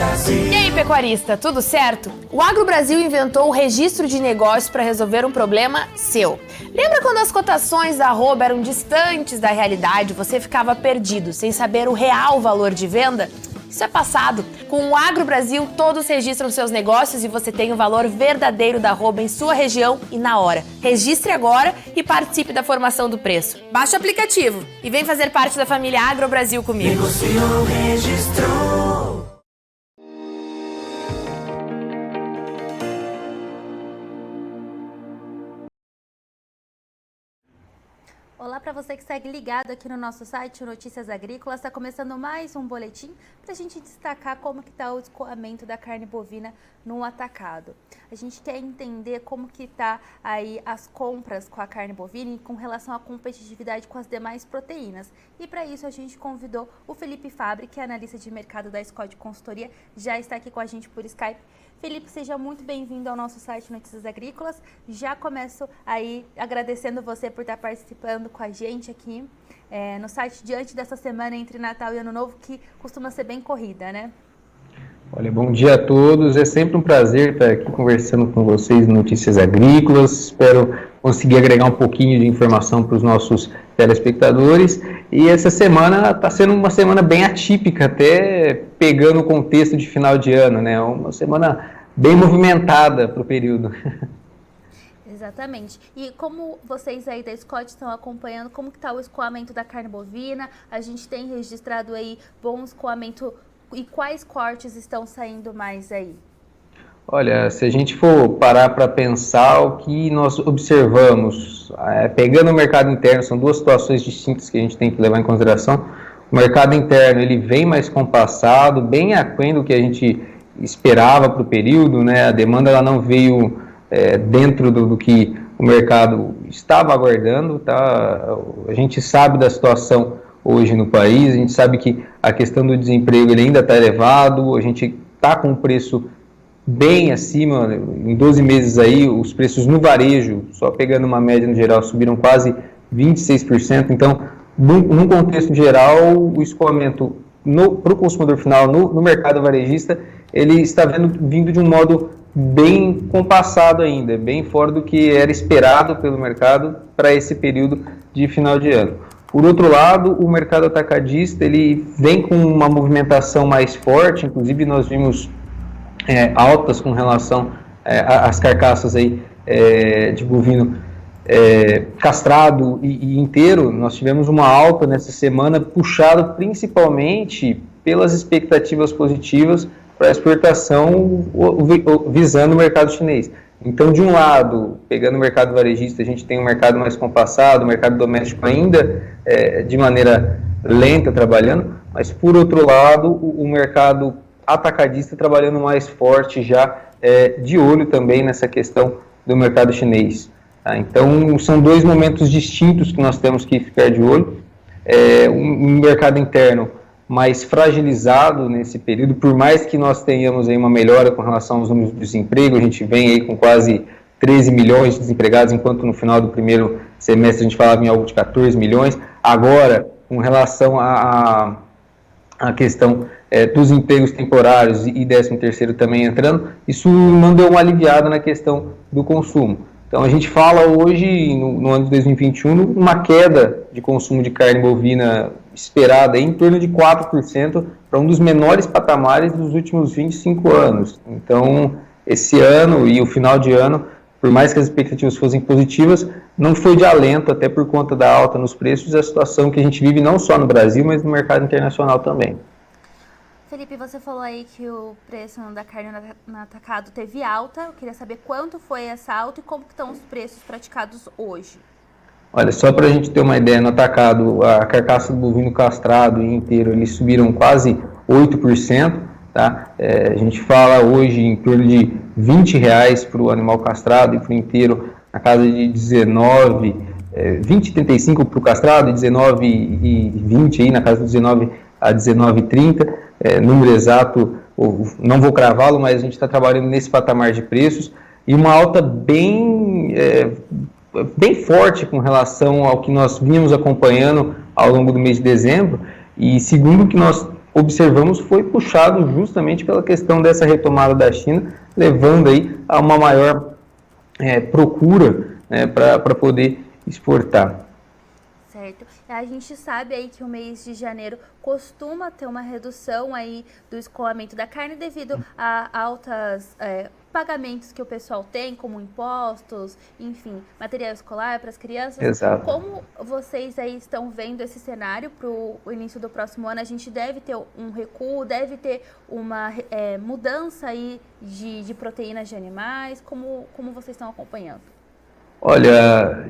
E aí, pecuarista, tudo certo? O Agro Brasil inventou o registro de negócios para resolver um problema seu. Lembra quando as cotações da arroba eram distantes da realidade, você ficava perdido, sem saber o real valor de venda? Isso é passado. Com o Agro Brasil, todos registram seus negócios e você tem o valor verdadeiro da arroba em sua região e na hora. Registre agora e participe da formação do preço. Baixe o aplicativo e vem fazer parte da família Agro Brasil comigo. Negociou, registrou. Olá para você que segue ligado aqui no nosso site Notícias Agrícolas. Está começando mais um boletim para a gente destacar como que está o escoamento da carne bovina no atacado. A gente quer entender como que está aí as compras com a carne bovina e com relação à competitividade com as demais proteínas. E para isso a gente convidou o Felipe Fabbri, que é analista de mercado da Scott Consultoria, já está aqui com a gente por Skype. Felipe, seja muito bem-vindo ao nosso site Notícias Agrícolas. Já começo aí agradecendo você por estar participando com a gente aqui no site diante dessa semana entre Natal e Ano Novo, que costuma ser bem corrida, né? Olha, bom dia a todos. É sempre um prazer estar aqui conversando com vocês em Notícias Agrícolas. Espero conseguir agregar um pouquinho de informação para os nossos telespectadores. E essa semana está sendo uma semana bem atípica, até pegando o contexto de final de ano, né? Uma semana bem movimentada para o período. Exatamente. E como vocês aí da Scott estão acompanhando, como que está o escoamento da carne bovina? A gente tem registrado aí bom escoamento. E quais cortes estão saindo mais aí? Olha, se a gente for parar para pensar, o que nós observamos, pegando o mercado interno, são duas situações distintas que a gente tem que levar em consideração. O mercado interno, ele vem mais compassado, bem aquém do que a gente esperava para o período, né? A demanda ela não veio dentro do que o mercado estava aguardando, tá? A gente sabe da situação hoje no país, a gente sabe que a questão do desemprego ele ainda está elevado, a gente está com um preço bem acima, em 12 meses aí, os preços no varejo, só pegando uma média no geral, subiram quase 26%, então, num contexto geral, o escoamento para o consumidor final, no mercado varejista, ele está vindo de um modo bem compassado ainda, bem fora do que era esperado pelo mercado para esse período de final de ano. Por outro lado, o mercado atacadista ele vem com uma movimentação mais forte, inclusive nós vimos altas com relação às carcaças aí, de bovino castrado e inteiro. Nós tivemos uma alta nessa semana, puxado principalmente pelas expectativas positivas para a exportação visando o mercado chinês. Então, de um lado, pegando o mercado varejista, a gente tem um mercado mais compassado, o mercado doméstico ainda de maneira lenta trabalhando, mas, por outro lado, o mercado atacadista trabalhando mais forte já, de olho também nessa questão do mercado chinês. Tá? Então, são dois momentos distintos que nós temos que ficar de olho. Um mercado interno mais fragilizado nesse período, por mais que nós tenhamos aí uma melhora com relação aos números de desemprego, a gente vem aí com quase 13 milhões de desempregados, enquanto no final do primeiro semestre a gente falava em algo de 14 milhões. Agora, com relação à questão dos empregos temporários e 13º também entrando, isso não deu uma aliviada na questão do consumo. Então a gente fala hoje, no ano de 2021, uma queda de consumo de carne bovina esperada em torno de 4%, para um dos menores patamares dos últimos 25 anos. Então, esse ano e o final de ano, por mais que as expectativas fossem positivas, não foi de alento, até por conta da alta nos preços e a situação que a gente vive não só no Brasil, mas no mercado internacional também. Felipe, você falou aí que o preço da carne no atacado teve alta. Eu queria saber quanto foi essa alta e como que estão os preços praticados hoje. Olha, só para a gente ter uma ideia, no atacado, a carcaça do bovino castrado e inteiro, eles subiram quase 8%, tá? A gente fala hoje em torno de R$20 para o animal castrado e para o inteiro, na casa de 19, 20,35 para o castrado e 19,20 aí, na casa de 19 a 19,30, número exato, não vou cravá-lo, mas a gente está trabalhando nesse patamar de preços, e uma alta bem forte com relação ao que nós vínhamos acompanhando ao longo do mês de dezembro, e segundo o que nós observamos foi puxado justamente pela questão dessa retomada da China, levando aí a uma maior procura, né, para poder exportar. Certo. A gente sabe aí que o mês de janeiro costuma ter uma redução aí do escoamento da carne devido a altas pagamentos que o pessoal tem, como impostos, enfim, material escolar para as crianças. Exato. Como vocês aí estão vendo esse cenário para o início do próximo ano? A gente deve ter um recuo, deve ter uma mudança aí de proteínas de animais? Como vocês estão acompanhando? Olha,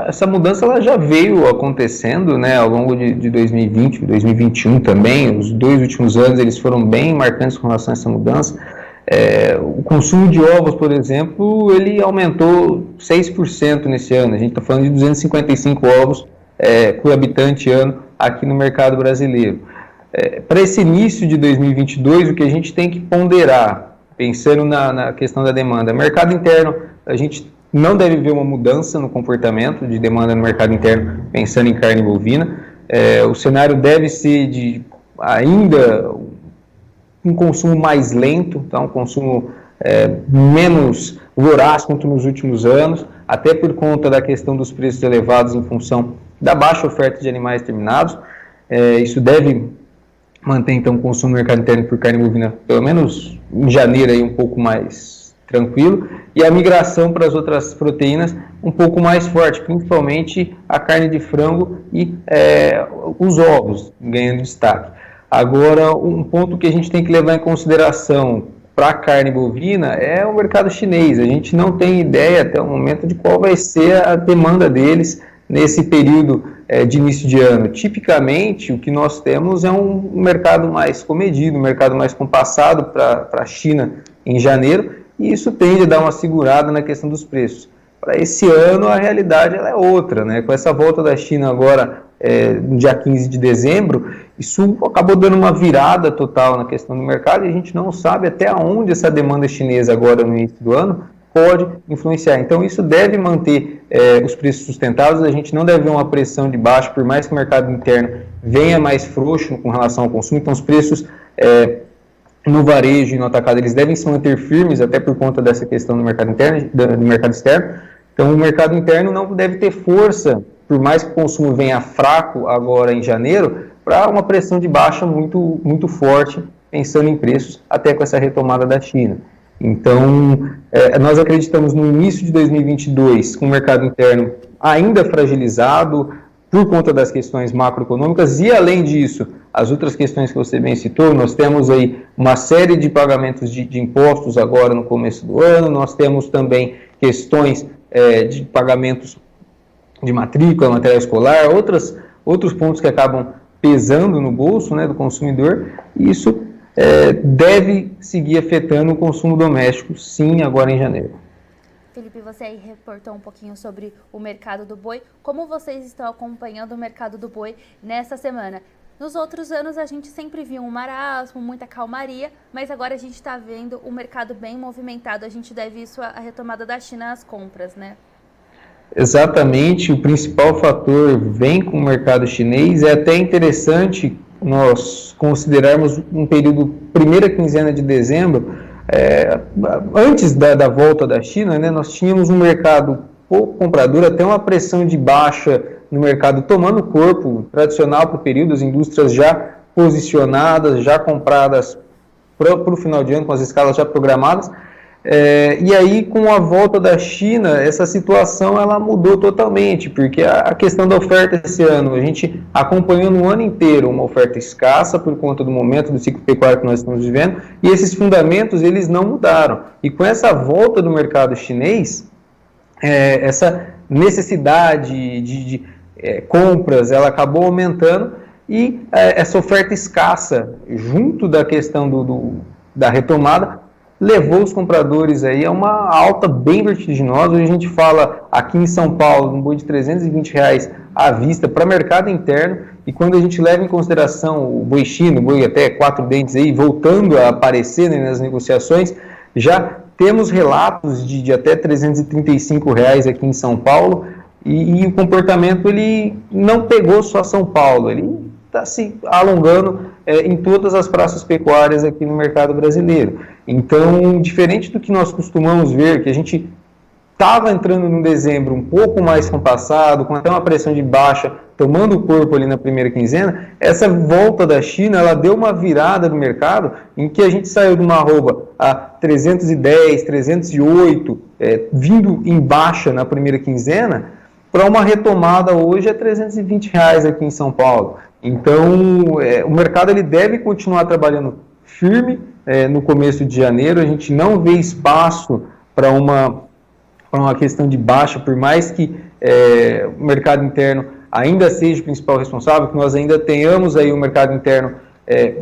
essa mudança ela já veio acontecendo, né, ao longo de 2020 e 2021 também. Os 2 últimos anos eles foram bem marcantes com relação a essa mudança. O consumo de ovos, por exemplo, ele aumentou 6% nesse ano. A gente está falando de 255 ovos por habitante ano aqui no mercado brasileiro. Para esse início de 2022, o que a gente tem que ponderar, pensando na questão da demanda, mercado interno, a gente não deve ver uma mudança no comportamento de demanda no mercado interno, pensando em carne bovina. O cenário deve ser de ainda um consumo mais lento, tá? Um consumo menos voraz quanto nos últimos anos, até por conta da questão dos preços elevados em função da baixa oferta de animais terminados. Isso deve manter, então, o consumo no mercado interno por carne bovina, pelo menos em janeiro, aí, um pouco mais tranquilo, e a migração para as outras proteínas um pouco mais forte, principalmente a carne de frango e os ovos ganhando destaque. Agora, um ponto que a gente tem que levar em consideração para a carne bovina é o mercado chinês. A gente não tem ideia até o momento de qual vai ser a demanda deles nesse período de início de ano. Tipicamente, o que nós temos é um mercado mais comedido, um mercado mais compassado para a China em janeiro, e isso tende a dar uma segurada na questão dos preços. Para esse ano, a realidade ela é outra, né? Com essa volta da China agora, no dia 15 de dezembro, isso acabou dando uma virada total na questão do mercado, e a gente não sabe até onde essa demanda chinesa agora no início do ano pode influenciar. Então, isso deve manter os preços sustentáveis. A gente não deve ver uma pressão de baixo, por mais que o mercado interno venha mais frouxo com relação ao consumo. Então, os preços no varejo e no atacado, eles devem se manter firmes, até por conta dessa questão do mercado interno, do mercado externo. Então, o mercado interno não deve ter força, por mais que o consumo venha fraco agora em janeiro, para uma pressão de baixa muito, muito forte, pensando em preços, até com essa retomada da China. Então, nós acreditamos no início de 2022, com o mercado interno ainda fragilizado, por conta das questões macroeconômicas, e além disso, as outras questões que você bem citou, nós temos aí uma série de pagamentos de impostos agora no começo do ano, nós temos também questões de pagamentos de matrícula, material escolar, outros pontos que acabam pesando no bolso, né, do consumidor, e isso deve seguir afetando o consumo doméstico, sim, agora em janeiro. Felipe, você aí reportou um pouquinho sobre o mercado do boi. Como vocês estão acompanhando o mercado do boi nessa semana? Nos outros anos a gente sempre viu um marasmo, muita calmaria, mas agora a gente está vendo o mercado bem movimentado. A gente deve isso à retomada da China às compras, né? Exatamente, o principal fator vem com o mercado chinês. É até interessante nós considerarmos um período, primeira quinzena de dezembro, antes da volta da China, né, nós tínhamos um mercado pouco comprador, até uma pressão de baixa no mercado tomando corpo tradicional para o período, as indústrias já posicionadas, já compradas para o final de ano, com as escalas já programadas. E aí, com a volta da China, essa situação ela mudou totalmente, porque a questão da oferta esse ano, a gente acompanhou no ano inteiro uma oferta escassa por conta do momento do ciclo pecuário que nós estamos vivendo, e esses fundamentos eles não mudaram. E com essa volta do mercado chinês, essa necessidade de compras, ela acabou aumentando, e essa oferta escassa, junto da questão da retomada, levou os compradores aí a uma alta bem vertiginosa. Hoje a gente fala aqui em São Paulo, um boi de R$320 à vista para mercado interno, e quando a gente leva em consideração o boi chino, o boi até 4 dentes aí, voltando a aparecer, né, nas negociações, já temos relatos de até R$335 aqui em São Paulo, e o comportamento ele não pegou só São Paulo, ele está se alongando em todas as praças pecuárias aqui no mercado brasileiro. Então, diferente do que nós costumamos ver, que a gente estava entrando no dezembro um pouco mais compassado, com até uma pressão de baixa, tomando o corpo ali na primeira quinzena, essa volta da China, ela deu uma virada no mercado, em que a gente saiu de uma arroba a 310, 308, vindo em baixa na primeira quinzena, para uma retomada hoje a R$320 aqui em São Paulo. Então, o mercado ele deve continuar trabalhando firme no começo de janeiro, a gente não vê espaço para uma questão de baixa, por mais que o mercado interno ainda seja o principal responsável, que nós ainda tenhamos aí o mercado interno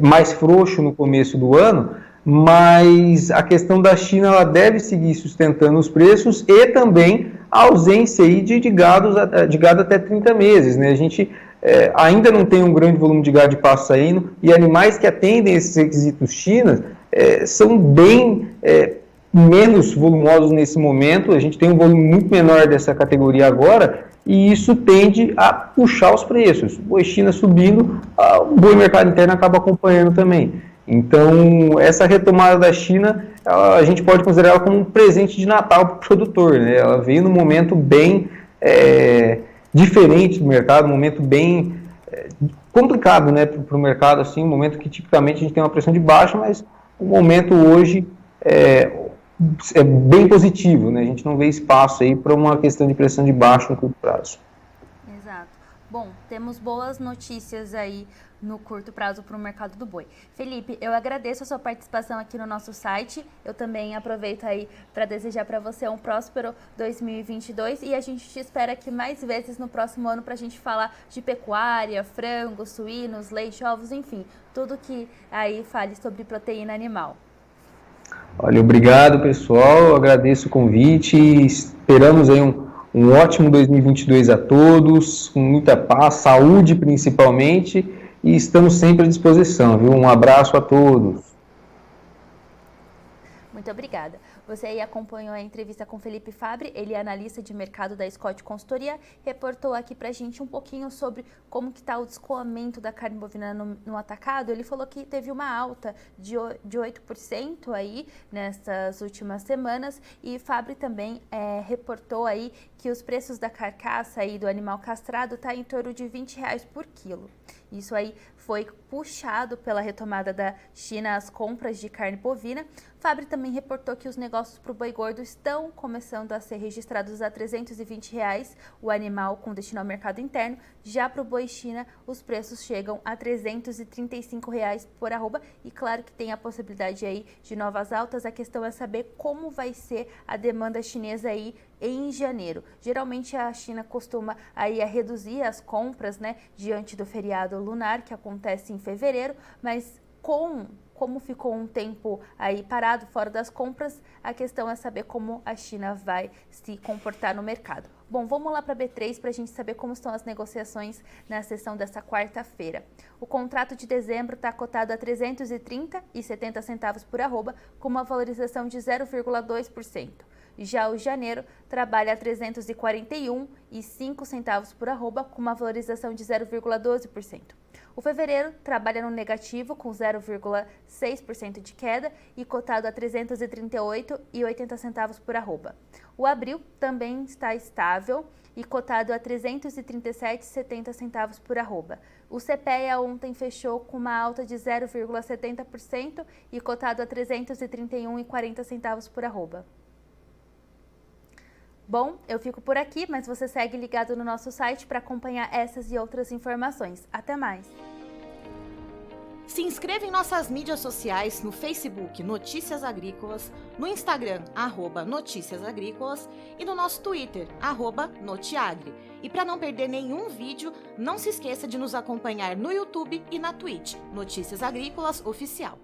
mais frouxo no começo do ano, mas a questão da China ela deve seguir sustentando os preços e também a ausência aí de gado até 30 meses. Né? A gente ainda não tem um grande volume de gado de pasto saindo e animais que atendem esses requisitos China são bem menos volumosos nesse momento, a gente tem um volume muito menor dessa categoria agora, e isso tende a puxar os preços. O boi China subindo, o boi mercado interno acaba acompanhando também. Então, essa retomada da China, a gente pode considerar ela como um presente de Natal para o produtor, né? Ela veio num momento bem diferente do mercado, um momento bem complicado, né, para o mercado, assim, um momento que tipicamente a gente tem uma pressão de baixa, mas o momento hoje é bem positivo, né? A gente não vê espaço aí para uma questão de pressão de baixo no curto prazo. Exato. Bom, temos boas notícias aí no curto prazo para o mercado do boi. Felipe, eu agradeço a sua participação aqui no nosso site. Eu também aproveito aí para desejar para você um próspero 2022 e a gente te espera aqui mais vezes no próximo ano para a gente falar de pecuária, frangos, suínos, leite, ovos, enfim, tudo que aí fale sobre proteína animal. Olha, obrigado pessoal, eu agradeço o convite, esperamos aí um ótimo 2022 a todos, com muita paz, saúde principalmente, e estamos sempre à disposição, viu? Um abraço a todos. Muito obrigada. Você aí acompanhou a entrevista com Felipe Fabbri, ele é analista de mercado da Scott Consultoria, reportou aqui pra gente um pouquinho sobre como que está o escoamento da carne bovina no atacado. Ele falou que teve uma alta de 8% aí nessas últimas semanas e Fabbri também reportou aí que os preços da carcaça aí do animal castrado tá em torno de R$20 por quilo. Isso aí foi puxado pela retomada da China às compras de carne bovina. Fabbri também reportou que os negócios para o boi gordo estão começando a ser registrados a R$320 o animal com destino ao mercado interno. Já para o boi China, os preços chegam a R$335 por arroba. E claro que tem a possibilidade aí de novas altas. A questão é saber como vai ser a demanda chinesa aí em janeiro. Geralmente a China costuma aí a reduzir as compras, né, diante do feriado lunar que acontece em fevereiro, mas como ficou um tempo aí parado fora das compras, a questão é saber como a China vai se comportar no mercado. Bom, vamos lá para a B3 para a gente saber como estão as negociações na sessão dessa quarta-feira. O contrato de dezembro está cotado a R$330,70 por arroba, com uma valorização de 0,2%. Já o janeiro trabalha a R$341,05 por arroba, com uma valorização de 0,12%. O fevereiro trabalha no negativo, com 0,6% de queda e cotado a R$338,80 por arroba. O abril também está estável e cotado a R$337,70 por arroba. O CPEA ontem fechou com uma alta de 0,70% e cotado a R$331,40 por arroba. Bom, eu fico por aqui, mas você segue ligado no nosso site para acompanhar essas e outras informações. Até mais! Se inscreva em nossas mídias sociais, no Facebook Notícias Agrícolas, no Instagram @Notícias Agrícolas e no nosso Twitter @Notiagre. E para não perder nenhum vídeo, não se esqueça de nos acompanhar no YouTube e na Twitch, Notícias Agrícolas Oficial.